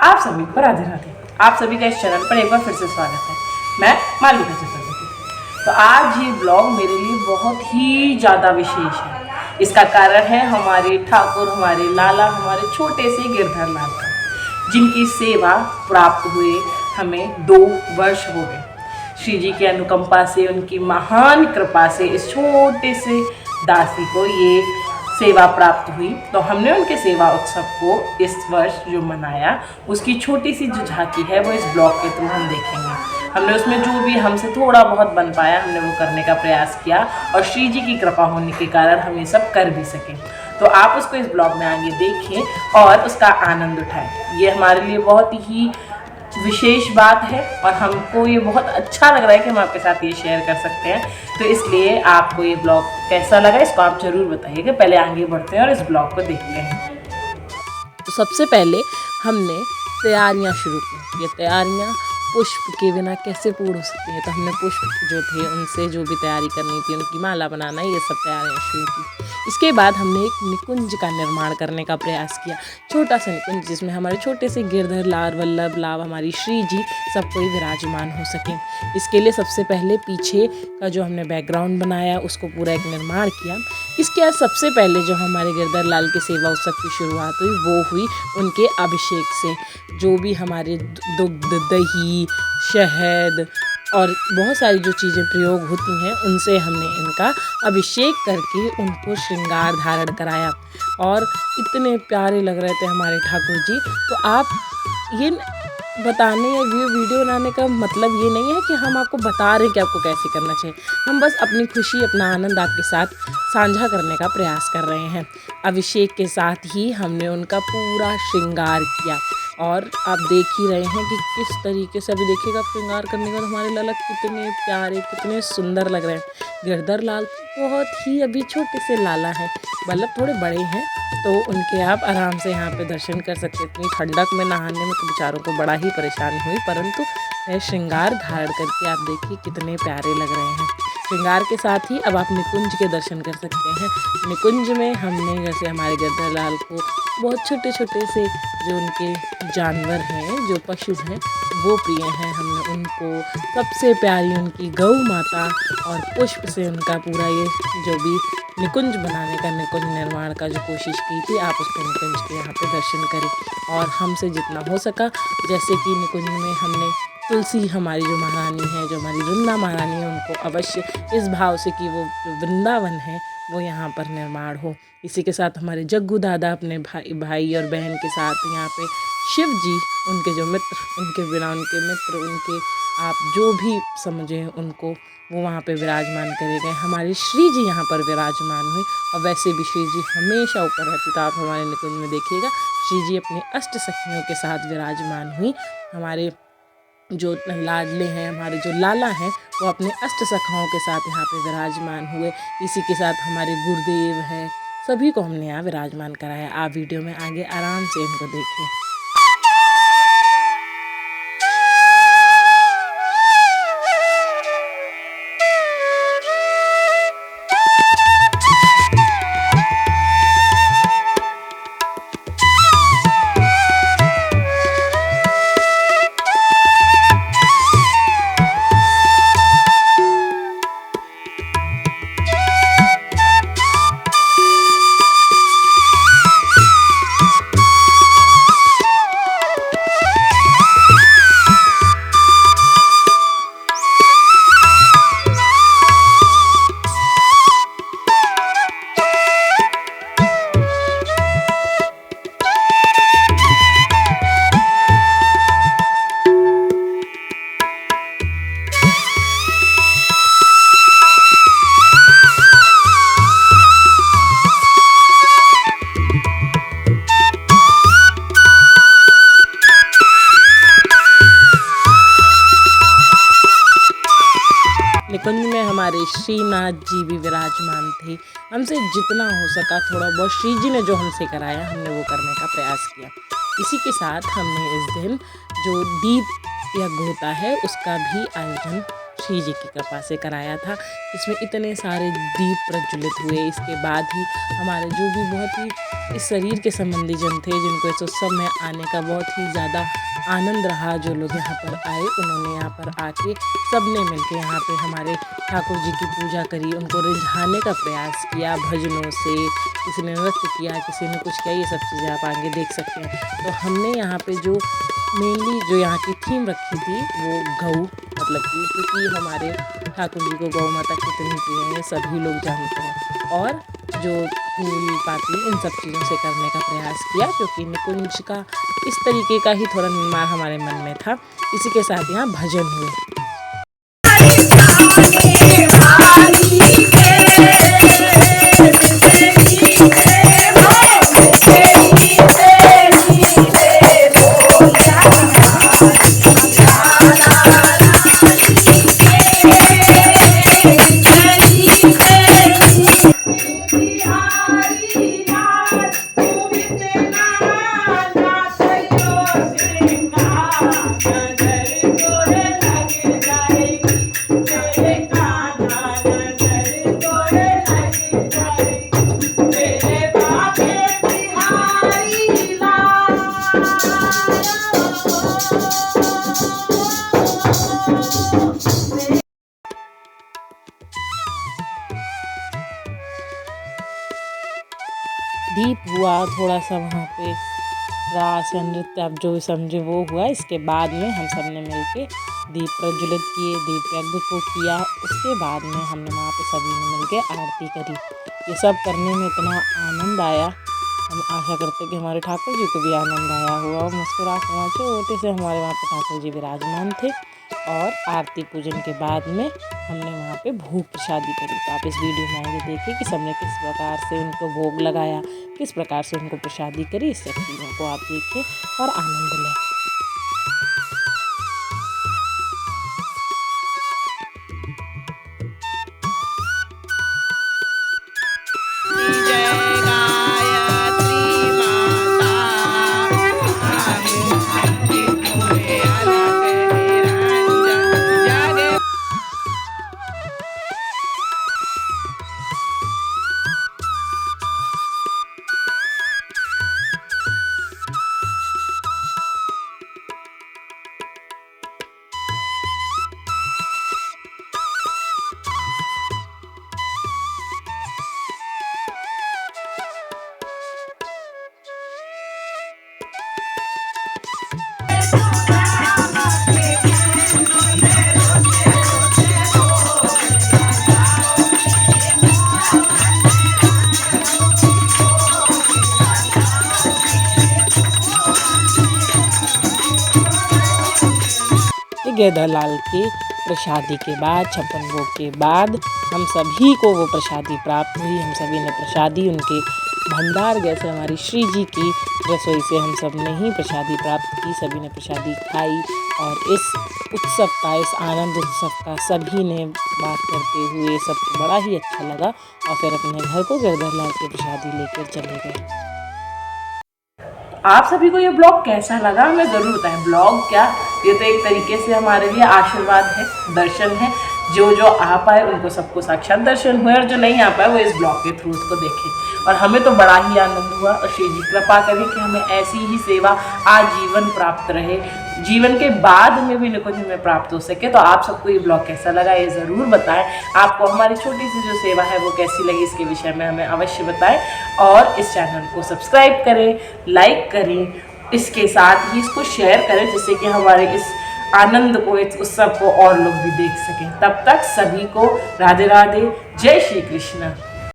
आप सभी को राधे राधे। आप सभी का इस चैनल पर एक बार फिर से स्वागत है। मैं मालविका चतुर्वेदी। तो आज ये ब्लॉग मेरे लिए बहुत ही ज़्यादा विशेष है। इसका कारण है हमारे ठाकुर, हमारे लाला, हमारे छोटे से गिरधर लाल का, जिनकी सेवा प्राप्त हुए हमें 2 वर्ष हो गए। श्री जी की अनुकंपा से, उनकी महान कृपा से इस छोटे से दासी को ये सेवा प्राप्त हुई। तो हमने उनके सेवा उत्सव को इस वर्ष जो मनाया, उसकी छोटी सी जो झांकी है वो इस ब्लॉग के थ्रू हम देखेंगे। हमने उसमें जो भी हमसे थोड़ा बहुत बन पाया, हमने वो करने का प्रयास किया और श्री जी की कृपा होने के कारण हम ये सब कर भी सकें। तो आप उसको इस ब्लॉग में आगे देखें और उसका आनंद उठाएं। ये हमारे लिए बहुत ही विशेष बात है और हमको ये बहुत अच्छा लग रहा है कि हम आपके साथ ये शेयर कर सकते हैं। तो इसलिए आपको ये ब्लॉग कैसा लगा, इसको आप ज़रूर बताइएगा। पहले आगे बढ़ते हैं और इस ब्लॉग को देखते हैं। तो सबसे पहले हमने तैयारियां शुरू की। ये तैयारियां पुष्प के बिना कैसे पूर्ण हो सकती है, तो हमने पुष्प जो थे उनसे जो भी तैयारी करनी थी, उनकी माला बनाना, ये सब तैयारियां शुरू की। इसके बाद हमने एक निकुंज का निर्माण करने का प्रयास किया, छोटा सा निकुंज जिसमें हमारे छोटे से गिरधर लाल, वल्लभ लाभ, हमारी श्री जी सब कोई विराजमान हो सके। इसके लिए सबसे पहले पीछे का जो हमने बैकग्राउंड बनाया उसको पूरा एक निर्माण किया। इसके बाद सबसे पहले जो हमारे गिरधर लाल के सेवा उत्सव की शुरुआत हुई वो हुई उनके अभिषेक से। जो भी हमारे दुग्ध, दही, शहद और बहुत सारी जो चीज़ें प्रयोग होती हैं उनसे हमने इनका अभिषेक करके उनको श्रृंगार धारण कराया और इतने प्यारे लग रहे थे हमारे ठाकुर जी। तो आप ये बताने या वीडियो बनाने का मतलब ये नहीं है कि हम आपको बता रहे हैं कि आपको कैसे करना चाहिए। हम बस अपनी खुशी, अपना आनंद आपके साथ साझा करने का प्रयास कर रहे हैं। अभिषेक के साथ ही हमने उनका पूरा श्रृंगार किया और आप देख ही रहे हैं कि किस तरीके से, अभी देखिएगा श्रृंगार करने के बाद हमारे लाला कितने प्यारे, कितने सुंदर लग रहे हैं। गिरधर लाल बहुत ही अभी छोटे से लाला हैं, मतलब थोड़े बड़े हैं, तो उनके आप आराम से यहाँ पे दर्शन कर सकते हैं। इतनी ठंडक में नहाने में तो बेचारों को बड़ा ही परेशानी हुई, परंतु श्रृंगार धारण करके आप देखिए कितने प्यारे लग रहे हैं। श्रृंगार के साथ ही अब आप निकुंज के दर्शन कर सकते हैं। निकुंज में हमने जैसे हमारे गिरधर लाल को बहुत छोटे छोटे से जो उनके जानवर हैं, जो पशु हैं वो प्रिय हैं, हमने उनको सबसे प्यारी उनकी गौ माता और पुष्प से उनका पूरा ये जो भी निकुंज बनाने का, निकुंज निर्माण का जो कोशिश की थी, आप उस पर निकुंज के यहाँ पे दर्शन करें। और हमसे जितना हो सका, जैसे कि निकुंज में हमने तुलसी, हमारी जो महारानी है, जो हमारी वृंदा महारानी है, उनको अवश्य इस भाव से कि वो जो वृंदावन है वो यहाँ पर निर्माण हो। इसी के साथ हमारे जग्गू दादा अपने भाई और बहन के साथ यहाँ पे शिव जी, उनके जो मित्र, उनके बिना उनके मित्र, उनके आप जो भी समझें उनको, वो वहाँ पे विराजमान करे गए। हमारी श्री जी यहाँ पर विराजमान हुई और वैसे भी श्री जी हमेशा ऊपर रहती। तो आप हमारे निकुंज में देखिएगा श्री जी अपनी अष्ट सखियों के साथ विराजमान हुई। हमारे जो लाडले हैं, हमारे जो लाला हैं, वो अपने अष्ट सखाओं के साथ यहाँ पे विराजमान हुए। इसी के साथ हमारे गुरुदेव हैं, सभी को हमने यहाँ विराजमान कराया। आप वीडियो में आगे आराम से इनको देखिए। निकुंज में हमारे श्रीनाथ जी भी विराजमान थे। हमसे जितना हो सका थोड़ा बहुत श्री जी ने जो हमसे कराया, हमने वो करने का प्रयास किया। इसी के साथ हमने इस दिन जो दीप यज्ञ होता है उसका भी आयोजन श्री जी की कृपा से कराया था। इसमें इतने सारे दीप प्रज्वलित हुए। इसके बाद ही हमारे जो भी बहुत ही इस शरीर के संबंधी जन थे, जिनको इस उत्सव में आने का बहुत ही ज़्यादा आनंद रहा, जो लोग यहाँ पर आए उन्होंने यहाँ पर आके सब ने मिलकर यहाँ पे हमारे ठाकुर जी की पूजा करी, उनको रिझाने का प्रयास किया भजनों से। किसी ने नृत्य किया, किसी ने कुछ किया, ये सब चीज़ें आप आगे देख सकते हैं। तो हमने यहाँ पे जो मेनली जो यहाँ की थीम रखी थी वो गऊ, मतलब कि क्योंकि हमारे ठाकुर जी को गौ माता कितनी प्रिय है सभी लोग जानते हैं। और जो फूल पाती इन सब चीज़ों से करने का प्रयास किया, क्योंकि निकुंज का इस तरीके का ही थोड़ा निर्माण हमारे मन में था। इसी के साथ यहाँ भजन हुए। दीप हुआ, थोड़ा सा वहाँ पे रास या नृत्य आप जो भी समझे वो हुआ। इसके बाद में हम सब ने मिलके दीप प्रज्वलित किए, दीप यज्ञ को किया। उसके बाद में हमने वहाँ पे सभी ने मिलके आरती करी। ये सब करने में इतना आनंद आया, हम आशा करते कि हमारे ठाकुर जी को भी आनंद आया हुआ। मुस्कुराहट छोटे से हमारे वहाँ पे ठाकुर जी विराजमान थे। और आरती पूजन के बाद में हमने वहाँ पे भोग प्रसादी करी। तो आप इस वीडियो में आगे देखिए कि सबने किस प्रकार से उनको भोग लगाया, किस प्रकार से उनको प्रसादी करी। इस सब चीज़ों को आप देखिए और आनंद लें। गेदालाल के प्रसादी के बाद, 56 भोग के बाद हम सभी को वो प्रसादी प्राप्त हुई। हम सभी ने प्रसादी उनके भंडार गए थे, हमारी श्री जी की रसोई से हम सब ने ही प्रसादी प्राप्त की। सभी ने प्रसादी खाई और इस उत्सव का, इस आनंद उत्सव का सभी ने बात करते हुए सबको बड़ा ही अच्छा लगा। और फिर अपने घर को गेदालाल के प्रसादी लेकर चले गए। आप सभी को ये ब्लॉग कैसा लगा हमें ज़रूर बताएं। ब्लॉग क्या, ये तो एक तरीके से हमारे लिए आशीर्वाद है, दर्शन है। जो आ पाए उनको सबको साक्षात दर्शन हुए, और जो नहीं आ पाए वो इस ब्लॉग के थ्रू उसको देखें। और हमें तो बड़ा ही आनंद हुआ। और श्री जी कृपा करें कि हमें ऐसी ही सेवा आजीवन प्राप्त रहे, जीवन के बाद में भी निकुंज में प्राप्त हो सके। तो आप सबको ये ब्लॉग कैसा लगा ये ज़रूर बताएं। आपको हमारी छोटी सी जो सेवा है वो कैसी लगी इसके विषय में हमें अवश्य बताएं। और इस चैनल को सब्सक्राइब करें, लाइक करें, इसके साथ ही इसको शेयर करें, जिससे कि हमारे इस आनंद को, इस उत्सव को और लोग भी देख सकें। तब तक सभी को राधे राधे, जय श्री कृष्ण।